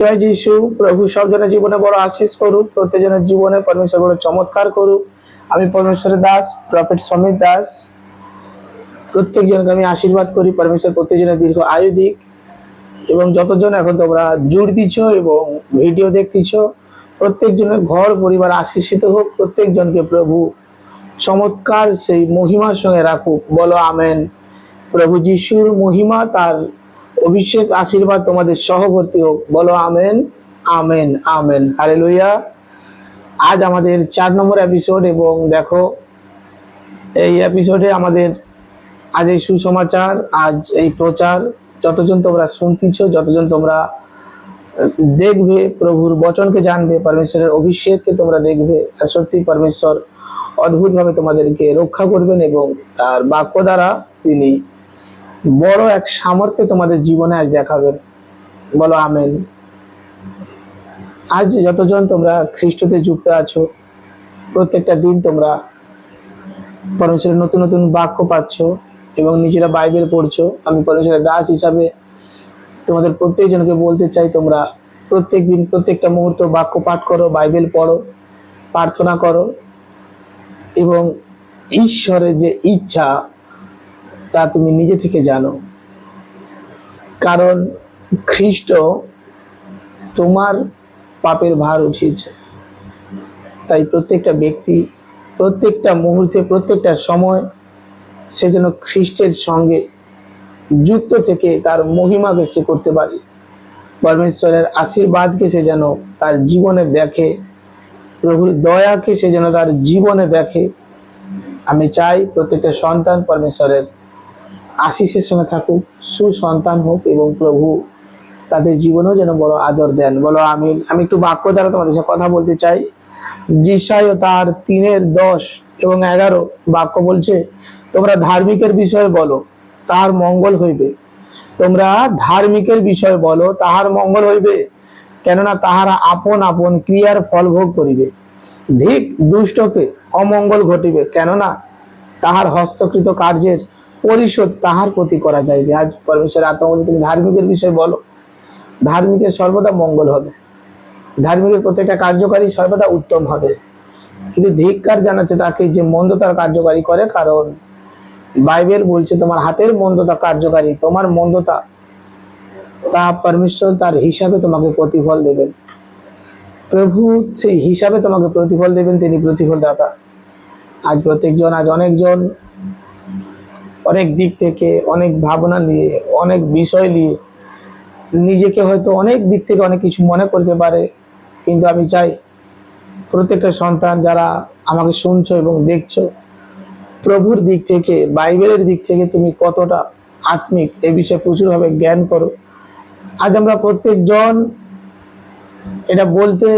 জয় যিশু। প্রভু সবজনের জীবনে বড় আশিস করুক, প্রত্যেকজনের জীবনে পরমেশ্বর বড় চমৎকার করুক। আমি পরমেশ্বরের দাস প্রফেট সমীর দাস। প্রত্যেকজনকে আমি আশীর্বাদ করি, পরমেশ্বর প্রত্যেকজনের দীর্ঘ আয়ু দিক। এবং যতজন এখন তোমরা জুড় দিচ্ছ এবং ভিডিও দেখতেছ, প্রত্যেকজনের ঘর পরিবার আশীষিত হোক। প্রত্যেকজনকে প্রভু চমৎকার সেই মহিমার সঙ্গে রাখুক। বলো আমেন। প্রভু যিশুর মহিমা, তার অভিষেক আশীর্বাদ তোমাদের সহবর্তী হোক। বলো আমেন, আমেন, আমেন। হালেলুয়া। আজ আমাদের 4 নম্বর এপিসোড এবং দেখো এই এপিসোডে আমাদের আজ এই সুসমাচার, আজ এই প্রচার, যতজন তোমরা শুনতেছ, যতজন তোমরা দেখবে, প্রভুর বচনকে জানবে, পরমেশ্বরের অভিষেককে তোমরা দেখবে। আর সত্যি পরমেশ্বর অদ্ভুতভাবে তোমাদেরকে রক্ষা করবেন এবং তার বাক্য দ্বারা তিনি বড় এক সামর্থ্য তোমাদের জীবনে আজ দেখাবেন। বলো আমেন। আজ যতজন তোমরা খ্রিস্টতে যুক্ত আছো, প্রত্যেকটা দিন তোমরা পরমেশ্বরের নতুন নতুন বাক্য পাচ্ছ এবং নিজেরা বাইবেল পড়ছো। আমি পরমেশ্বরের দাস হিসাবে তোমাদের প্রত্যেকজনকে বলতে চাই, তোমরা প্রত্যেক দিন প্রত্যেকটা মুহূর্ত বাক্য পাঠ করো, বাইবেল পড়ো, প্রার্থনা করো এবং ঈশ্বরের যে ইচ্ছা তা তুমি নিজে থেকে জানো। কারণ খ্রিস্ট তোমার পাপের ভার উঠিয়েছে। তাই প্রত্যেকটা ব্যক্তি প্রত্যেকটা মুহূর্তে, প্রত্যেকটা সময় সে যেন খ্রিস্টের সঙ্গে যুক্ত থেকে তার মহিমাকে সে করতে পারে, পরমেশ্বরের আশীর্বাদকে সে যেন তার জীবনে দেখে, প্রভুর দয়াকে সে যেন তার জীবনে দেখে। আমি চাই প্রত্যেকটা সন্তান পরমেশ্বরের আশিসের সঙ্গে থাকুক, সুসন্তান হোক এবং প্রভু তাদের জীবনেও যেন বড় আদর দেন। বলো আমিন। আমি একটু বাক্য দ্বারা তোমাদের সাথে কথা বলতে চাই। যিশায় তার 3:10 এবং 11 বাক্য বলছে, তোমরা ধার্মিকের বিষয়ে বলো, তাহার মঙ্গল হইবে। তোমরা ধার্মিকের বিষয়ে বলো, তাহার মঙ্গল হইবে, কেননা তাহারা আপন আপন ক্রিয়ার ফল ভোগ করিবে। ধিক দুষ্টকে, অমঙ্গল ঘটিবে, কেননা তাহার হস্তকৃত কার্যের পরিশোধ তাহার প্রতি করা যাইবে। আজ পরমেশ্বর আত্মা বলছে, তুমি ধার্মিকের বিষয়ে বলো, ধার্মিকের সর্বদা মঙ্গল হবে, ধার্মিকের প্রত্যেকটা কার্যকারী সর্বদা উত্তম হবে। কিন্তু ধিক্কার জানাচ্ছে তাকে যে মন্দতার কার্যকারী করে, কারণ বাইবেল বলছে তোমার হাতের মন্দতা কার্যকারী, তোমার মন্দতা তা পরমেশ্বর তার হিসাবে তোমাকে প্রতিফল দেবেন। প্রভু সেই হিসাবে তোমাকে প্রতিফল দেবেন, তিনি প্রতিফল দাতা। আজ প্রত্যেকজন, আজ অনেকজন অনেক দিক থেকে, অনেক ভাবনা নিয়ে, অনেক বিষয় নিয়ে নিজেকে হয়তো অনেক দিক থেকে অনেক কিছু মনে করতে পারে। কিন্তু আমি চাই প্রত্যেকটা সন্তান যারা আমাকে শুনছো এবং দেখছো, প্রভুর দিক থেকে, বাইবেলের দিক থেকে তুমি কতটা আত্মিক এ বিষয়ে প্রচুরভাবে জ্ঞান করো। আজ আমরা প্রত্যেকজন এটা বলতে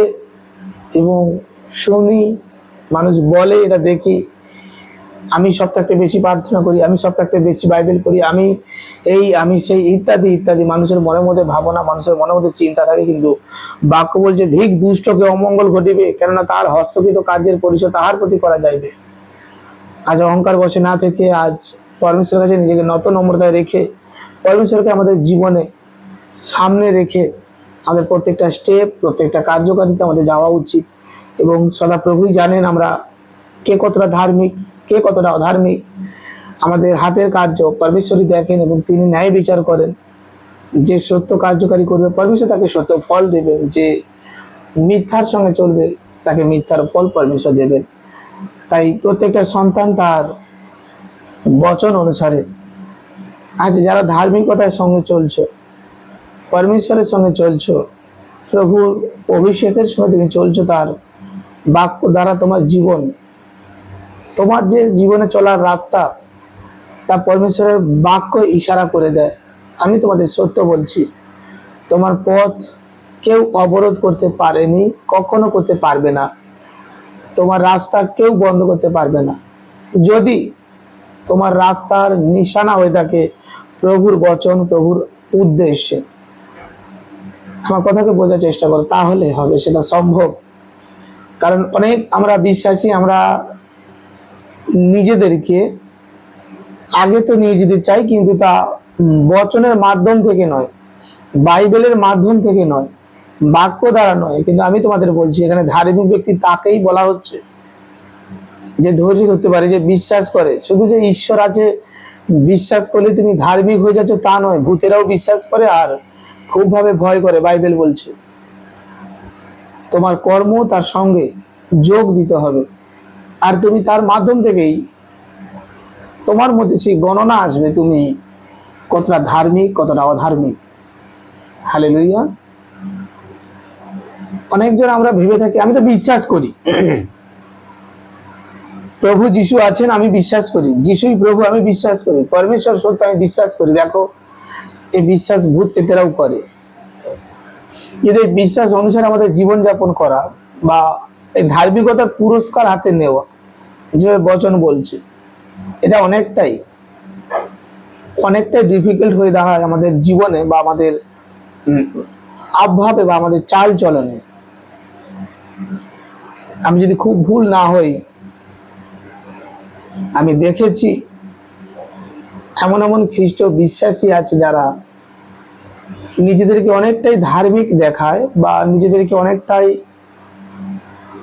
এবং শুনি, মানুষ বলে, এটা দেখি, আমি সব থাকতে বেশি প্রার্থনা করি, আমি সব থাকতে বেশি বাইবেল পড়ি, আমি এই, আমি সেই, ইত্যাদি ইত্যাদি মানুষের মনের মধ্যে ভাবনা, মানুষের মনের মধ্যে চিন্তা থাকে। কিন্তু বাক্য বলছে, ধিক দুষ্টকে, অমঙ্গল ঘটিবে, কেননা তার হস্তকৃত কার্যের পরিশোধ তাহার প্রতি করা যাইবে। আজ অহংকার বসে না থেকে, আজ পরমেশ্বরের কাছে নিজেকে নত নম্রতায় রেখে, পরমেশ্বরকে আমাদের জীবনে সামনে রেখে আমাদের প্রত্যেকটা স্টেপ, প্রত্যেকটা কার্যকারিতা আমাদের যাওয়া উচিত। এবং সদা প্রভুই জানেন আমরা কে কতটা ধার্মিক, কে কতটা অধার্মিক। আমাদের হাতের কার্য পরমেশ্বরই দেখেন এবং তিনি ন্যায় বিচার করেন। যে সত্য কার্যকারী করবে, পরমেশ্বর তাকে সত্য ফল দেবেন। যে মিথ্যার সঙ্গে চলবে, তাকে মিথ্যার ফল পরমেশ্বর দেবেন। তাই প্রত্যেকটা সন্তান তার বচন অনুসারে, আজ যারা ধার্মিকতার সঙ্গে চলছো, পরমেশ্বরের সঙ্গে চলছো, প্রভুর অভিষেকের সঙ্গে তুমি চলছো, তার বাক্য দ্বারা তোমার জীবন, তোমার যে জীবনে চলার রাস্তা, তা পরমেশ্বরের বাক্য ইশারা করে দেয়। আমি তোমাদের সত্য বলছি, তোমার পথ কেউ অবরোধ করতে পারেনি, কখনো করতে পারবে না। তোমার রাস্তা কেউ বন্ধ করতে পারবে না। যদি তোমার রাস্তার নিশানা হয়ে থাকে প্রভুর বচন, প্রভুর উদ্দেশ্যে, আমার কথাকে বোঝার চেষ্টা করো, তাহলে হবে, সেটা সম্ভব। কারণ অনেক আমরা বিশ্বাসী, আমরা নিজেদেরকে আগে তো নিয়ে যেতে চাই, কিন্তু তা বচনের মাধ্যম থেকে নয়, বাইবেলের মাধ্যম থেকে নয়, বাক্য দ্বারা নয়, কিন্তু আমি তোমাদের বলছি এখানে ধার্মিক ব্যক্তি তাকেই বলা হচ্ছে যে ধৈর্য ধরতে পারে, যে বিশ্বাস করে। শুধু যে ঈশ্বর আছে বিশ্বাস করলে তুমি ধার্মিক হয়ে যাচ্ছ তা নয়, ভূতেরাও বিশ্বাস করে আর খুব ভাবে ভয় করে। বাইবেল বলছে তোমার কর্ম তার সঙ্গে যোগ দিতে হবে, আর তুমি তার মাধ্যম থেকেই তোমার মধ্যে সেই গণনা আসবে তুমি কতটা ধার্মিক কতটা অধার্মিক। হালেলুয়া। অনেকজন আমরা ভেবে থাকি আমি তো বিশ্বাস করি প্রভু যিশু আছেন, আমি বিশ্বাস করি যিশুই প্রভু, আমি বিশ্বাস করি পরমেশ্বর সত্য, আমি বিশ্বাস করি। দেখো এই বিশ্বাস ভূত পেতেরাও করে। কিন্তু এই বিশ্বাস অনুসারে আমাদের জীবনযাপন করা বা এই ধার্মিকতার পুরস্কার হাতে নেওয়া, যে বচন বলছে, এটা অনেকটাই ডিফিকাল্ট হয়ে দাঁড়ায় আমাদের জীবনে বা আমাদের আবভাবে বা আমাদের চাল চলনে। আমি যদি খুব ভুল না হই, আমি দেখেছি এমন এমন খ্রিস্ট বিশ্বাসী আছে যারা নিজেদেরকে অনেকটাই ধার্মিক দেখায় বা নিজেদেরকে অনেকটাই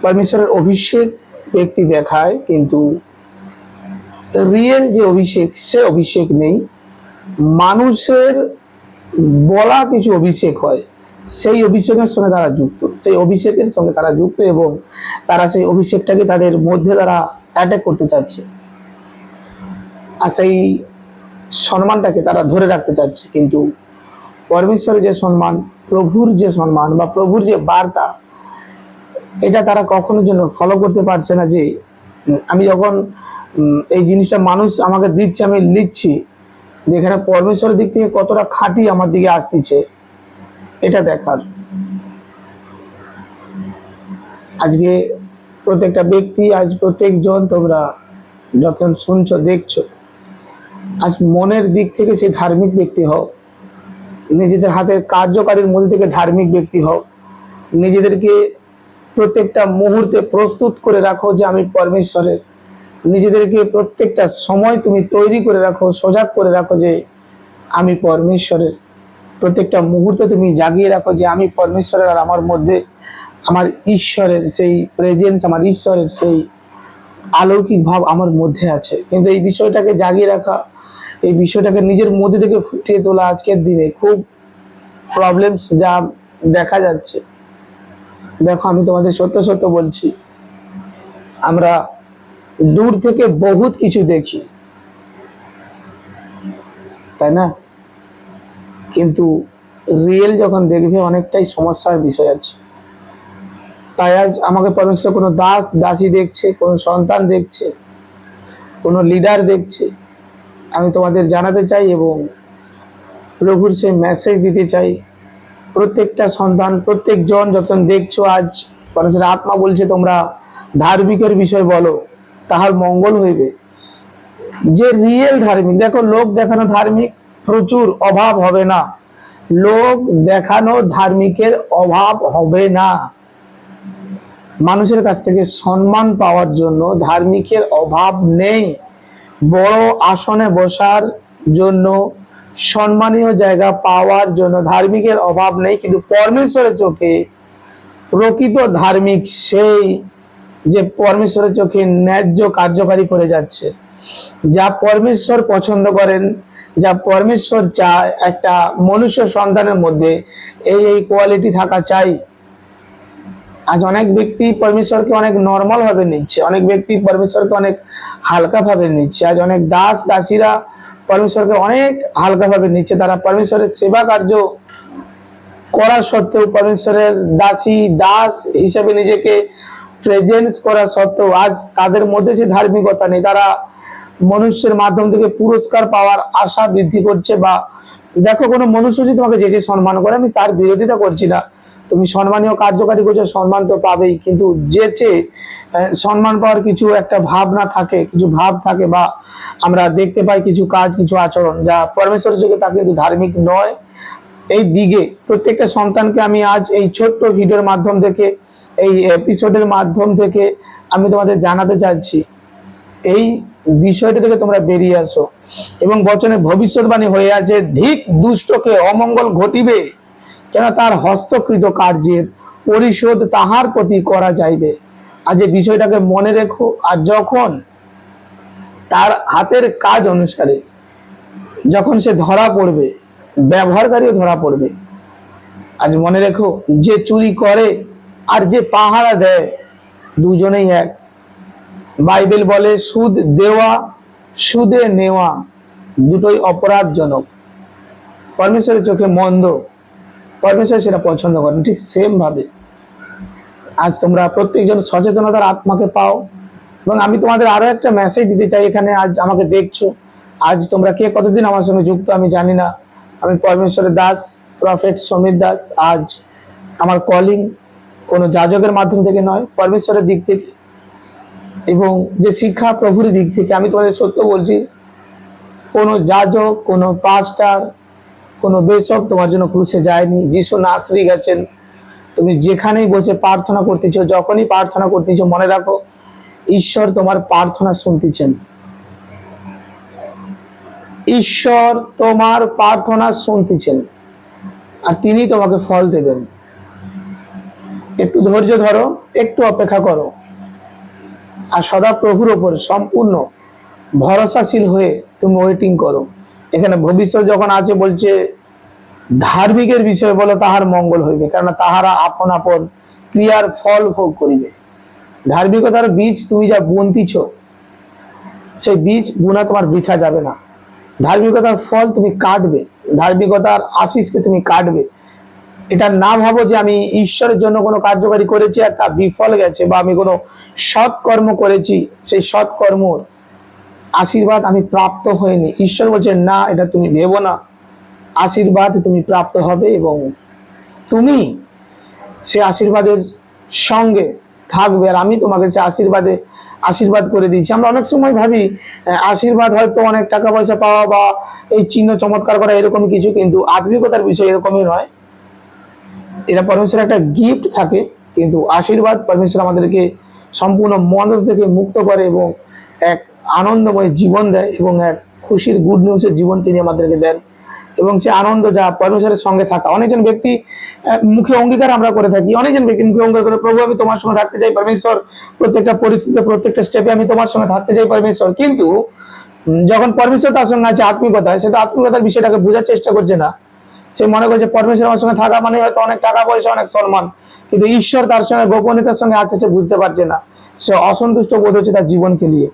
পরমেশ্বরের অভিষেক ব্যক্তি দেখায়, কিন্তু রিয়েল যে অভিষেক সে অভিষেক নেই। মানুষের বলা কিছু অভিষেক হয়, সেই অভিষেকের সঙ্গে তারা যুক্ত, সেই অভিষেকের সঙ্গে তারা যুক্ত এবং তারা সেই অভিষেকটাকে তাদের মধ্যে তারা অ্যাটাক করতে চাচ্ছে আর সেই সম্মানটাকে তারা ধরে রাখতে চাচ্ছে। কিন্তু পরমেশ্বরের যে সম্মান, প্রভুর যে সম্মান বা প্রভুর যে বার্তা, এটা তারা কখনোর জন্য ফলো করতে পারছে না। যে আমি যখন এই জিনিসটা মানুষ আমাকে দিচ্ছে, আমি লিখছি, যেখানে পরমেশ্বরের দিক থেকে কতটা খাঁটি আমার দিকে আসতেছে এটা দেখার। আজকে প্রত্যেকটা ব্যক্তি, আজ প্রত্যেকজন তোমরা যখন শুনছো দেখছো, আজ মনের দিক থেকে সেই ধার্মিক ব্যক্তি হও, নিজেদের হাতের কার্যকারীর মধ্যে থেকে ধার্মিক ব্যক্তি হও, নিজেদেরকে প্রত্যেকটা মুহূর্তে প্রস্তুত করে রাখো যে আমি পরমেশ্বরের। নিজেদেরকে প্রত্যেকটা সময় তুমি তৈরি করে রাখো, সজাগ করে রাখো যে আমি পরমেশ্বরের। প্রত্যেকটা মুহূর্তে তুমি জাগিয়ে রাখো যে আমি পরমেশ্বরের, আর আমার মধ্যে আমার ঈশ্বরের সেই প্রেজেন্স, আমার ঈশ্বরের সেই অলৌকিক ভাব আমার মধ্যে আছে। কিন্তু এই বিষয়টাকে জাগিয়ে রাখা, এই বিষয়টাকে নিজের মধ্যে থেকে ফুটিয়ে তোলা আজকের দিনে খুব প্রবলেমস যা দেখা যাচ্ছে। দেখো আমি তোমাদের সত্য সত্য বলছি, আমরা দূর থেকে বহুত কিছু দেখি, তাই না? কিন্তু রিয়েল যখন দেখবে অনেকটাই সমস্যার বিষয় আছে। তাই আজ আমাকে পরমেশ্বর কোনো দাস দাসী দেখছে, কোনো সন্তান দেখছে, কোনো লিডার দেখছে, আমি তোমাদের জানাতে চাই এবং প্রভুর সেই মেসেজ দিতে চাই। প্রত্যেকটা সন্তান, প্রত্যেকজন যখন দেখছো, আজ পরমেশ্বরের আত্মা বলছে তোমরা ধার্মিকের বিষয় বলো, তাহার মঙ্গল হইবে। যে রিয়েল ধার্মিক, দেখো লোক দেখানো ধার্মিক প্রচুর, অভাব হবে না। লোক দেখানো ধার্মিকের অভাব হবে না। মানুষের কাছ থেকে সম্মান পাওয়ার জন্য ধার্মিকের অভাব নেই। বড় আসনে বসার জন্য, সম্মানীয় জায়গা পাওয়ার জন্য ধার্মিকের অভাব নেই। কিন্তু পরমেশ্বরের চোখে প্রকৃত ধার্মিক সেই যে পরমেশ্বরের চোখে ন্যায্য কার্যকারী করে যাচ্ছে, যা পরমেশ্বর পছন্দ করেন, যা পরমেশ্বর চায় একটা মনুষ্য সন্তানের মধ্যে এই কোয়ালিটি থাকা চাই। আজ অনেক ব্যক্তি পরমেশ্বরকে অনেক নর্মাল ভাবে নিচ্ছে, অনেক ব্যক্তি পরমেশ্বরকে অনেক হালকা ভাবে নিচ্ছে। আজ অনেক দাস দাসীরা পরমেশ্বরকে অনেক হালকা ভাবে নিচ্ছে। তারা পরমেশ্বরের সেবা কার্য করা সত্ত্বেও, পরমেশ্বরের দাসী দাস হিসেবে নিজেকে প্রেজেন্স করা সত্ত্বেও আজ তাদের মধ্যে যে ধার্মিকতা নেই। তারা মনুষ্যের মাধ্যম থেকে পুরস্কার পাওয়ার আশা বৃদ্ধি করছে। বা দেখো কোনো মনুষ্য যদি তোমাকে যে সম্মান করে, আমি তার বিরোধিতা করছি না, তুমি সম্মানীয় কার্যকারী করছো, সম্মান তো পাবেই। কিন্তু যেচে সম্মান পাওয়ার কিছু একটা ভাবনা থাকে, কিছু ভাব থাকে, বা আমরা দেখতে পাই কিছু কাজ, কিছু আচরণ যা পরমেশ্বরের চোখে তা কিন্তু ধার্মিক নয়। এই দিকে প্রত্যেকটা সন্তানকে আমি আজ এই ছোট্ট ভিডিওর মাধ্যম থেকে, এই এপিসোডের মাধ্যম থেকে আমি তোমাদের জানাতে চাচ্ছি, এই বিষয়টা থেকে তোমরা বেরিয়ে আসো। এবং বচনে ভবিষ্যৎবাণী হয়ে আছে, ধিক দুষ্টকে অমঙ্গল ঘটিবে, কেন তার হস্তকৃত কার্যের পরিশোধ তাহার প্রতি করা যাইবে। আজ এই বিষয়টাকে মনে রেখো। আর যখন তার হাতের কাজ অনুসারে যখন সে ধরা পড়বে, ব্যবহারকারীও ধরা পড়বে। আজ মনে রেখো, যে চুরি করে আর যে পাহারা দেয় দুজনেই এক। বাইবেল বলে সুদ দেওয়া, সুদে নেওয়া দুটোই অপরাধজনক। পরমেশ্বরের চোখে মন্দ, পরমেশ্বর সেটা পছন্দ করেন। ঠিক সেম ভাবে আজ তোমরা প্রত্যেকজন সচেতনতার আত্মাকে পাও। এবং আমি তোমাদের আরো একটা মেসেজ দিতে চাই এখানে। আজ আমাকে দেখছো, আজ তোমরা কে কতদিন আমার সঙ্গে যুক্ত আমি জানি না। আমি পরমেশ্বরের দাস, প্রফেট সমীর দাস। আজ আমার কলিং কোনো যাজকের মাধ্যম থেকে নয়, পরমেশ্বরের দিক থেকে এবং যে শিক্ষা প্রভুর দিক থেকে। আমি তোমাদের সত্য বলছি, কোনো যাজক, কোনো পাস্টার, কোনো বেশক তোমার জন্য ক্রুশে যায়নি। যিশু নাসরি গেছেন। তুমি যেখানেই বসে প্রার্থনা করতেছো, যখনই প্রার্থনা করতেছো, মনে রাখো ঈশ্বর তোমার প্রার্থনা শুনতেছেন। ঈশ্বর তোমার প্রার্থনা শুনতেছেন আর তিনি তোমাকে ফল দেবেন। একটু ধৈর্য ধরো, একটু অপেক্ষা করো আর সদা প্রভুর ওপর সম্পূর্ণ ভরসাশীল হয়ে তুমি ওয়েটিং করো। এখানে ভবিষ্যৎ যখন আছে বলছে ধার্মিকের বিষয়ে বলো তাহার মঙ্গল হইবে, কারণ তাহারা আপন আপন ক্রিয়ার ফল ভোগ করিবে। ধার্মিকতার বীজ তুমি যা বুনতিছ, সেই বীজ বুনা তোমার বৃথা যাবে না। ধার্মিকতার ফল তুমি কাটবে, ধার্মিকতার আশিসকে তুমি কাটবে। এটা না ভাবো যে আমি ঈশ্বরের জন্য কোনো কার্যকারী করেছি আর তা বিফল গেছে, বা আমি কোনো সৎ কর্ম করেছি, সেই সৎ কর্মর আশীর্বাদ আমি প্রাপ্ত হইনি। ঈশ্বর বলছে না, এটা তুমি ভেবো না। আশীর্বাদ তুমি প্রাপ্ত হবে এবং তুমি সে আশীর্বাদের সঙ্গে থাকবে। আর আমি তোমাকে সে আশীর্বাদ করে দিয়েছি। আমরা অনেক সময় ভাবি আশীর্বাদ হয়তো অনেক টাকা পয়সা পাওয়া বা এই চিহ্ন চমৎকার করা, এরকম কিছু, কিন্তু আত্মিকতার বিষয় এরকমই নয়। এটা পরমেশ্বরের একটা গিফট থাকে, কিন্তু আশীর্বাদ পরমেশ্বর আমাদেরকে সম্পূর্ণ মন্দ থেকে মুক্ত করে এবং এক আনন্দময় জীবন দেয় এবং এক খুশির গুড নিউজের জীবন তিনি আমাদেরকে দেন। এবং সে আনন্দ যা পরমেশ্বরের সঙ্গে থাকা। অনেকজন ব্যক্তি মুখে অঙ্গীকার আমরা করে থাকি, অনেকজন ব্যক্তি মুখে অঙ্গীকার করে, প্রভু আমি তোমার সঙ্গে থাকতে চাই পরমেশ্বর, প্রত্যেকটা পরিস্থিতিতে প্রত্যেকটা স্টেপে আমি তোমার সঙ্গে থাকতে চাই পরমেশ্বর। কিন্তু যখন পরমেশ্বর তার সঙ্গে আছে আত্মিকতায়, সে তো আত্মিকতার বিষয়টাকে বোঝার চেষ্টা করছে না। সে মনে করছে পরমেশ্বর আমার সঙ্গে থাকা মানে হয়তো অনেক টাকা পয়সা, অনেক সম্মান, কিন্তু ঈশ্বর তার সঙ্গে গোপনীয়তার সঙ্গে আছে সে বুঝতে পারছে না। সে অসন্তুষ্ট বোধ হচ্ছে তার জীবনকে নিয়ে।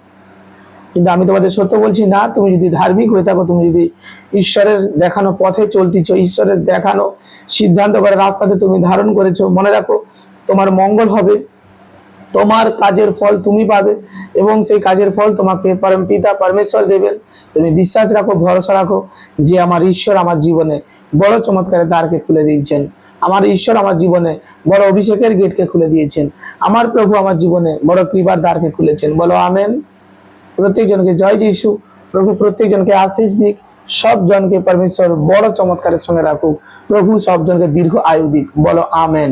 কিন্তু আমি তোমাদের সত্য বলছি, না, তুমি যদি ধার্মিক হয়ে থাকো, তুমি যদি ঈশ্বরের দেখানো পথে চলতেছ, ঈশ্বরের দেখানো সিদ্ধান্ত করে রাস্তাতে তুমি ধারণ করেছো, মনে রাখো তোমার মঙ্গল হবে, তোমার কাজের ফল তুমি পাবে এবং সেই কাজের ফল তোমাকে পরম পিতা পরমেশ্বর দেবেন। তুমি বিশ্বাস রাখো, ভরসা রাখো যে আমার ঈশ্বর আমার জীবনে বড় চমৎকারের দ্বারকে খুলে দিয়েছেন। আমার ঈশ্বর আমার জীবনে বড় অভিষেকের গেটকে খুলে দিয়েছেন। আমার প্রভু আমার জীবনে বড় কৃপার দ্বারকে খুলেছেন। বলো আমেন। প্রত্যেকজনকে জয় যিশু। প্রভু প্রত্যেকজনকে আশীষ দিক, সব জনকে পরমেশ্বর বড় চমৎকারের সঙ্গে রাখুক। প্রভু সব জনকে দীর্ঘ আয়ু দিক। বলো আমেন।